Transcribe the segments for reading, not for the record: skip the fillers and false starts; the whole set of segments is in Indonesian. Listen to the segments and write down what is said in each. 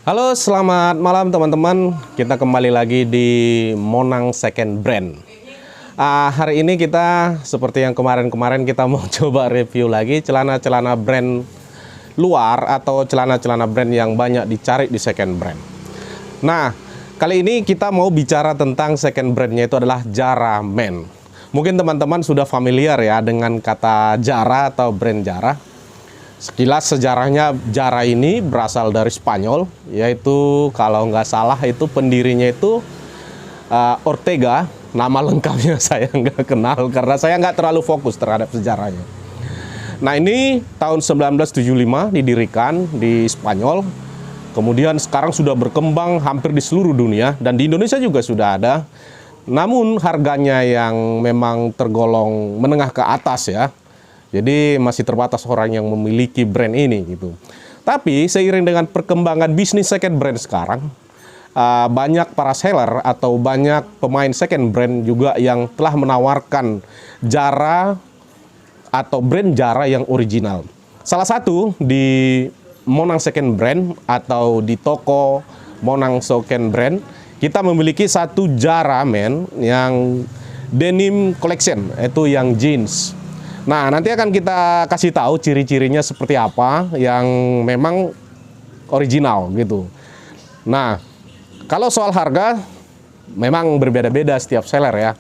Halo, selamat malam teman-teman. Kita kembali lagi di Monang Second Brand. Hari ini kita seperti yang kemarin-kemarin kita mau coba review lagi celana-celana brand luar atau celana-celana brand yang banyak dicari di second brand. Nah, kali ini kita mau bicara tentang second brandnya itu adalah Zara Men. Mungkin teman-teman sudah familiar ya dengan kata Zara atau brand Zara. Sekilas sejarahnya, Zara ini berasal dari Spanyol, yaitu kalau nggak salah itu pendirinya itu Ortega. Nama lengkapnya saya nggak kenal karena saya nggak terlalu fokus terhadap sejarahnya. Nah, ini tahun 1975 didirikan di Spanyol, kemudian sekarang sudah berkembang hampir di seluruh dunia dan di Indonesia juga sudah ada. Namun harganya yang memang tergolong menengah ke atas ya. Jadi masih terbatas orang yang memiliki brand ini gitu. Tapi seiring dengan perkembangan bisnis second brand sekarang, banyak para seller atau banyak pemain second brand juga yang telah menawarkan Zara atau brand Zara yang original. Salah satu di Monang Second Brand atau di toko Monang Second Brand, kita memiliki satu Zara Men yang denim collection, itu yang jeans. Nah, nanti akan kita kasih tahu ciri-cirinya seperti apa yang memang original gitu. Nah, kalau soal harga memang berbeda-beda setiap seller ya.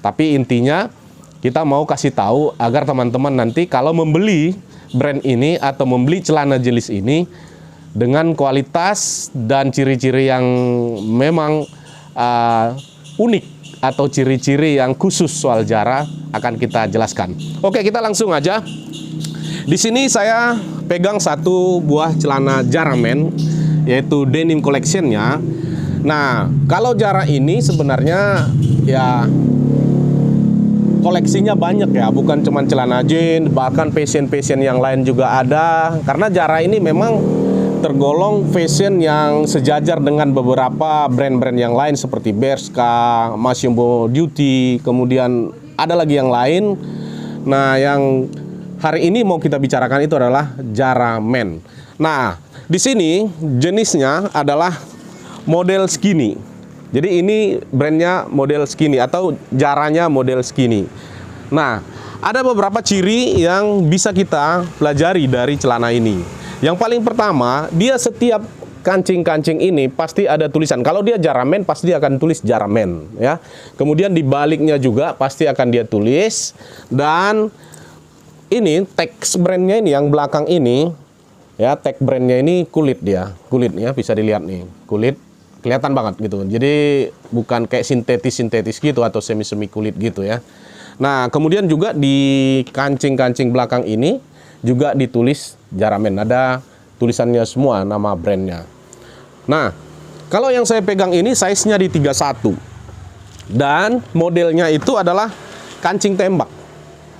Tapi intinya kita mau kasih tahu agar teman-teman nanti kalau membeli brand ini atau membeli celana jenis ini dengan kualitas dan ciri-ciri yang memang unik atau ciri-ciri yang khusus soal Zara akan kita jelaskan. Oke, kita langsung aja. Di sini saya pegang satu buah celana Zara Men, yaitu denim collection-nya. Nah, kalau Zara ini sebenarnya ya koleksinya banyak ya, bukan cuma celana jeans, bahkan fashion-fashion yang lain juga ada. Karena Zara ini memang tergolong fashion yang sejajar dengan beberapa brand-brand yang lain seperti Bershka, Massimo Dutti, kemudian ada lagi yang lain. Nah, yang hari ini mau kita bicarakan itu adalah Zara Men. Nah, di sini jenisnya adalah model skinny. Jadi ini brandnya model skinny atau Zaranya model skinny. Nah, ada beberapa ciri yang bisa kita pelajari dari celana ini. Yang paling pertama, dia setiap kancing-kancing ini pasti ada tulisan. Kalau dia Zara Men, pasti dia akan tulis Zara Men ya. Kemudian di baliknya juga pasti akan dia tulis. Dan ini teks brandnya ini yang belakang ini ya, tag brandnya ini kulit dia. Kulitnya bisa dilihat nih, kulit kelihatan banget gitu. Jadi bukan kayak sintetis-sintetis gitu atau semi-semi kulit gitu ya. Nah, kemudian juga di kancing-kancing belakang ini juga ditulis Zara Men, ada tulisannya semua nama brandnya. Nah, kalau yang saya pegang ini size-nya di 31 dan modelnya itu adalah kancing tembak.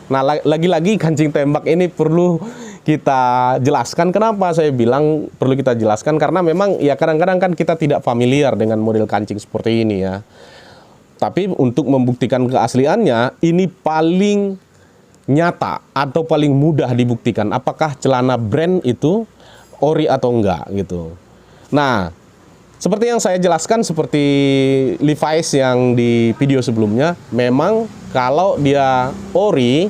Nah, lagi-lagi kancing tembak ini perlu kita jelaskan. Kenapa saya bilang perlu kita jelaskan? Karena memang ya kadang-kadang kan kita tidak familiar dengan model kancing seperti ini ya. Tapi untuk membuktikan keasliannya, ini paling nyata atau paling mudah dibuktikan apakah celana brand itu ori atau enggak gitu. Nah, seperti yang saya jelaskan seperti Levi's yang di video sebelumnya, memang kalau dia ori,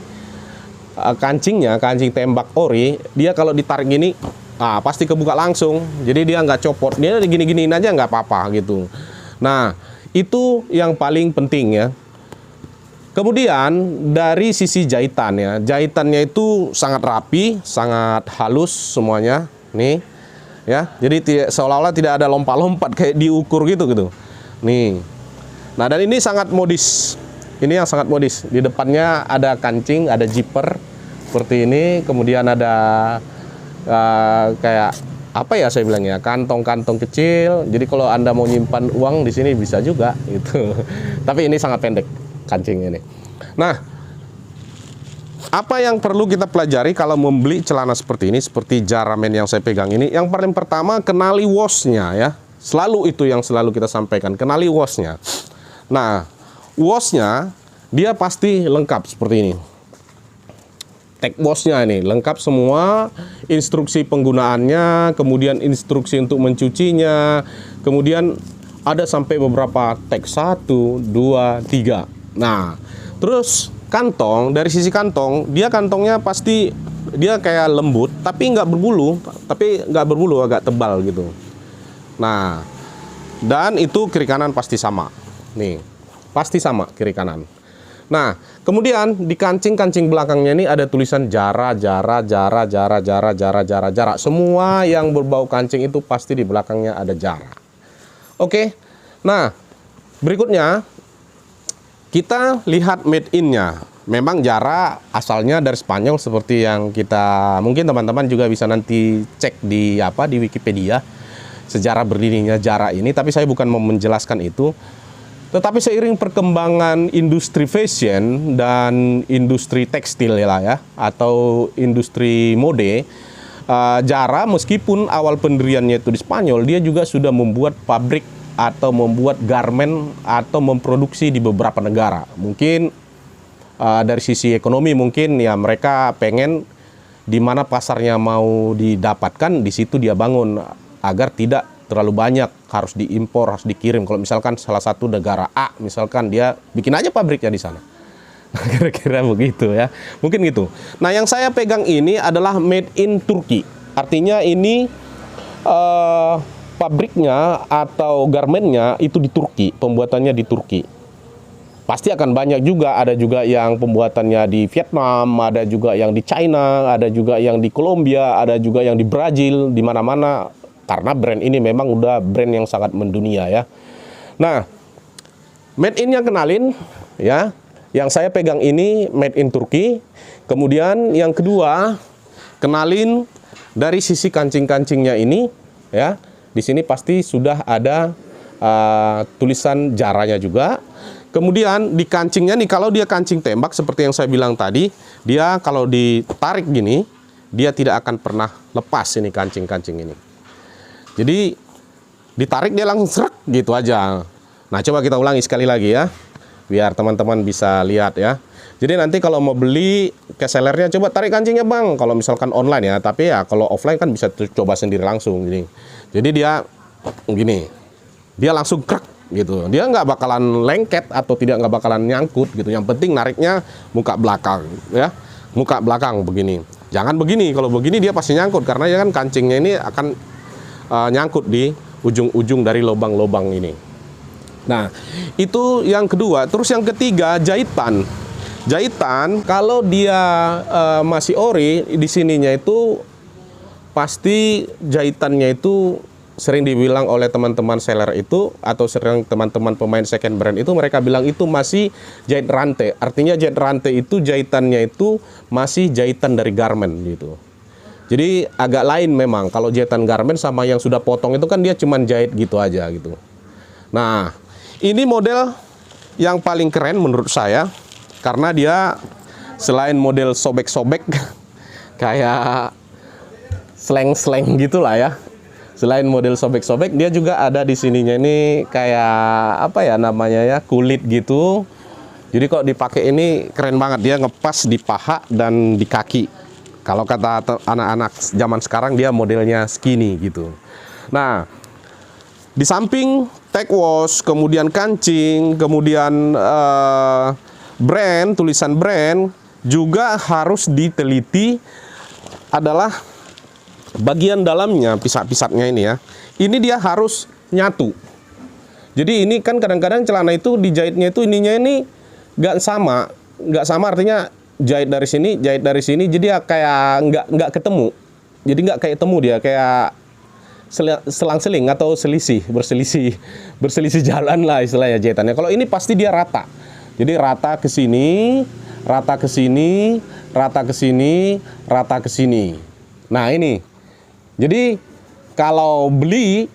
kancingnya, kancing tembak ori, dia kalau ditarik gini, pasti kebuka langsung. Jadi dia nggak copot, dia gini-giniin aja nggak apa-apa gitu. Nah, itu yang paling penting ya. Kemudian dari sisi jahitan ya, jahitannya itu sangat rapi, sangat halus semuanya, nih, ya. Jadi seolah-olah tidak ada lompat-lompat kayak diukur gitu. Nih. Nah, dan ini sangat modis. Ini yang sangat modis. Di depannya ada kancing, ada zipper seperti ini, kemudian ada kayak apa ya saya bilangnya, kantong-kantong kecil. Jadi kalau Anda mau nyimpan uang di sini bisa juga gitu. Tapi ini sangat pendek kancing ini. Nah, apa yang perlu kita pelajari kalau membeli celana seperti ini, seperti Zara Men yang saya pegang ini? Yang paling pertama, kenali wash-nya ya. Selalu itu yang selalu kita sampaikan, kenali wash-nya. Nah, wash-nya dia pasti lengkap seperti ini. tag bosnya ini lengkap semua, instruksi penggunaannya, kemudian instruksi untuk mencucinya, kemudian ada sampai beberapa tag 1, 2, 3. Nah, terus kantong, dari sisi kantong, dia kantongnya pasti dia kayak lembut, tapi nggak berbulu, agak tebal gitu. Nah, dan itu kiri kanan pasti sama. Nih, pasti sama kiri kanan. Nah, kemudian di kancing belakangnya ini ada tulisan jarak. Semua yang berbau kancing itu pasti di belakangnya ada jarak. Oke. Nah, berikutnya kita lihat made in-nya. Memang Jara asalnya dari Spanyol seperti yang kita mungkin teman-teman juga bisa nanti cek di Wikipedia sejarah berdirinya Jara ini, tapi saya bukan mau menjelaskan itu. Tetapi seiring perkembangan industri fashion dan industri tekstil ya, atau industri mode, Zara meskipun awal pendiriannya itu di Spanyol, dia juga sudah membuat pabrik atau membuat garment atau memproduksi di beberapa negara. Mungkin dari sisi ekonomi mungkin ya mereka pengen di mana pasarnya mau didapatkan, di situ dia bangun agar tidak terlalu banyak harus diimpor, harus dikirim. Kalau misalkan salah satu negara A, misalkan dia bikin aja pabriknya di sana. Kira-kira begitu ya. Mungkin gitu. Nah, yang saya pegang ini adalah made in Turki. Artinya ini pabriknya atau garmentnya itu di Turki, pembuatannya di Turki. Pasti akan banyak juga, ada juga yang pembuatannya di Vietnam, ada juga yang di China, ada juga yang di Kolombia, ada juga yang di Brazil, di mana-mana. Karena brand ini memang udah brand yang sangat mendunia ya. Nah, made in yang kenalin ya. Yang saya pegang ini made in Turki. Kemudian yang kedua, kenalin dari sisi kancing-kancingnya ini ya. Di sini pasti sudah ada tulisan jaranya juga. Kemudian di kancingnya nih, kalau dia kancing tembak seperti yang saya bilang tadi, dia kalau ditarik gini, dia tidak akan pernah lepas ini kancing-kancing ini. Jadi ditarik dia langsung serak gitu aja. Nah, coba kita ulangi sekali lagi ya, biar teman-teman bisa lihat ya. Jadi nanti kalau mau beli ke sellernya, coba tarik kancingnya bang. Kalau misalkan online ya, tapi ya kalau offline kan bisa coba sendiri langsung gini. Jadi dia gini, dia langsung krek gitu. Dia nggak bakalan lengket atau nggak bakalan nyangkut gitu. Yang penting nariknya muka belakang ya, muka belakang begini. Jangan begini. Kalau begini dia pasti nyangkut karena ya kan kancingnya ini akan nyangkut di ujung-ujung dari lubang-lubang ini. Nah, itu yang kedua. Terus yang ketiga, jahitan. Jahitan kalau dia masih ori, di sininya itu pasti jahitannya itu sering dibilang oleh teman-teman seller itu atau sering teman-teman pemain second brand itu mereka bilang itu masih jahit rantai. Artinya jahit rantai itu jahitannya itu masih jahitan dari garment gitu. Jadi agak lain memang kalau jahitan garment sama yang sudah potong itu kan dia cuman jahit gitu aja gitu. Nah, ini model yang paling keren menurut saya karena dia selain model sobek-sobek kayak slang-slang gitulah ya. Selain model sobek-sobek, dia juga ada di sininya ini kayak apa ya namanya ya, kulit gitu. Jadi kok dipakai ini keren banget, dia ngepas di paha dan di kaki. Kalau kata anak-anak zaman sekarang dia modelnya skinny gitu. Nah, di samping tag wash, kemudian kancing, kemudian brand, tulisan brand, juga harus diteliti adalah bagian dalamnya, pisat-pisatnya ini ya. Ini dia harus nyatu. Jadi ini kan kadang-kadang celana itu dijahitnya itu ininya ini nggak sama artinya jahit dari sini, jadi ya kayak nggak ketemu. Jadi nggak kayak temu dia, kayak selang-seling atau berselisih jalan lah istilahnya jahitannya. Kalau ini pasti dia rata. Jadi rata ke sini, rata ke sini, rata ke sini, rata ke sini. Nah, ini. Jadi kalau beli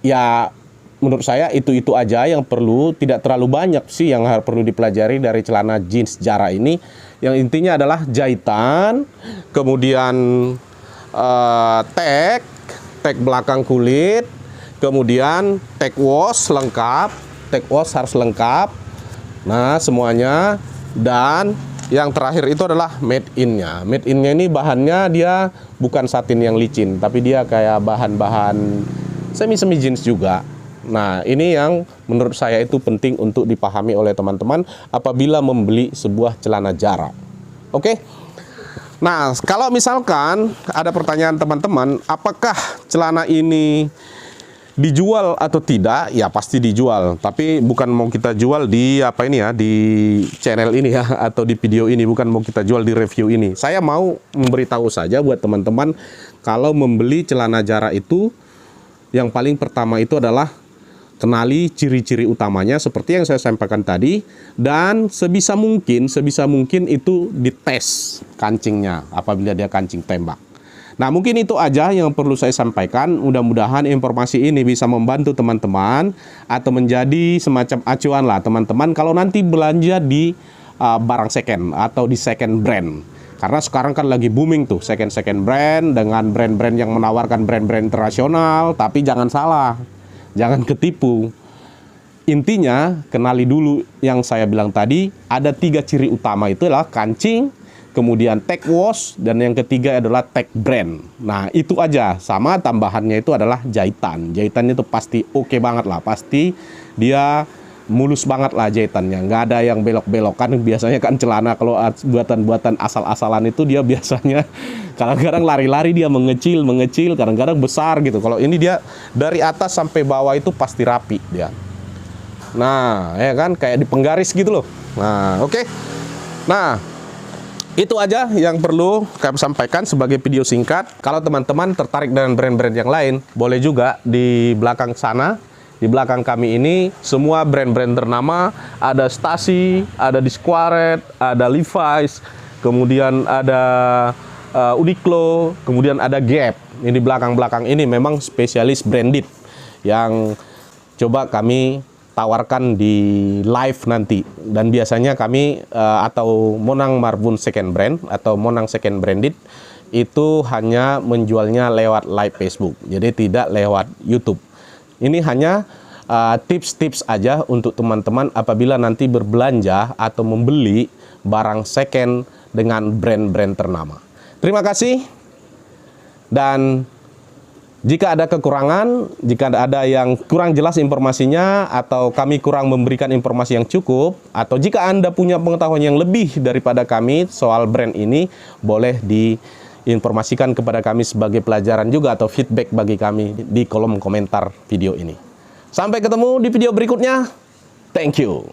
ya menurut saya itu aja yang perlu, tidak terlalu banyak sih yang perlu dipelajari dari celana jeans Zara ini. Yang intinya adalah jahitan, kemudian tag belakang kulit, kemudian tag wash lengkap, tag wash harus lengkap. Nah, semuanya, dan yang terakhir itu adalah made in-nya. Made in-nya ini bahannya dia bukan satin yang licin, tapi dia kayak bahan-bahan semi-semi jeans juga. Nah, ini yang menurut saya itu penting untuk dipahami oleh teman-teman apabila membeli sebuah celana Zara. Oke? Nah, kalau misalkan ada pertanyaan teman-teman, apakah celana ini dijual atau tidak? Ya pasti dijual, tapi bukan mau kita jual di apa ini ya, di channel ini ya, atau di video ini, bukan mau kita jual di review ini. Saya mau memberitahu saja buat teman-teman, kalau membeli celana Zara itu, yang paling pertama itu adalah kenali ciri-ciri utamanya seperti yang saya sampaikan tadi, dan sebisa mungkin itu dites kancingnya apabila dia kancing tembak. Nah, mungkin itu aja yang perlu saya sampaikan. Mudah-mudahan informasi ini bisa membantu teman-teman atau menjadi semacam acuan lah teman-teman kalau nanti belanja di barang second atau di second brand. Karena sekarang kan lagi booming tuh second brand dengan brand-brand yang menawarkan brand-brand internasional, tapi jangan salah, jangan ketipu. Intinya, kenali dulu yang saya bilang tadi, ada 3 ciri utama, itu adalah kancing, kemudian tag wash, dan yang ketiga adalah tag brand. Nah, itu aja. Sama tambahannya itu adalah jahitan. Jahitannya itu pasti oke banget lah. Pasti dia mulus banget lah jahitannya. Nggak ada yang belok-belok. Kan biasanya kan celana kalau buatan-buatan asal-asalan itu dia biasanya kadang-kadang lari-lari, dia mengecil, kadang-kadang besar gitu. Kalau ini dia dari atas sampai bawah itu pasti rapi dia. Nah, ya kan kayak di penggaris gitu loh. Nah, oke. Nah, itu aja yang perlu kami sampaikan sebagai video singkat. Kalau teman-teman tertarik dengan brand-brand yang lain, boleh juga di belakang sana. Di belakang kami ini semua brand-brand ternama. Ada Stasi, ada Disquiet, ada Levi's, kemudian ada Uniqlo, kemudian ada Gap. Ini belakang-belakang ini memang spesialis branded yang coba kami tawarkan di live nanti. Dan biasanya kami atau Monang Marbun Second Brand atau Monang Second Branded itu hanya menjualnya lewat live Facebook, jadi tidak lewat YouTube. Ini hanya tips-tips aja untuk teman-teman apabila nanti berbelanja atau membeli barang second dengan brand-brand ternama. Terima kasih, dan jika ada kekurangan, jika ada yang kurang jelas informasinya, atau kami kurang memberikan informasi yang cukup, atau jika Anda punya pengetahuan yang lebih daripada kami soal brand ini, boleh diinformasikan kepada kami sebagai pelajaran juga atau feedback bagi kami di kolom komentar video ini. Sampai ketemu di video berikutnya. Thank you.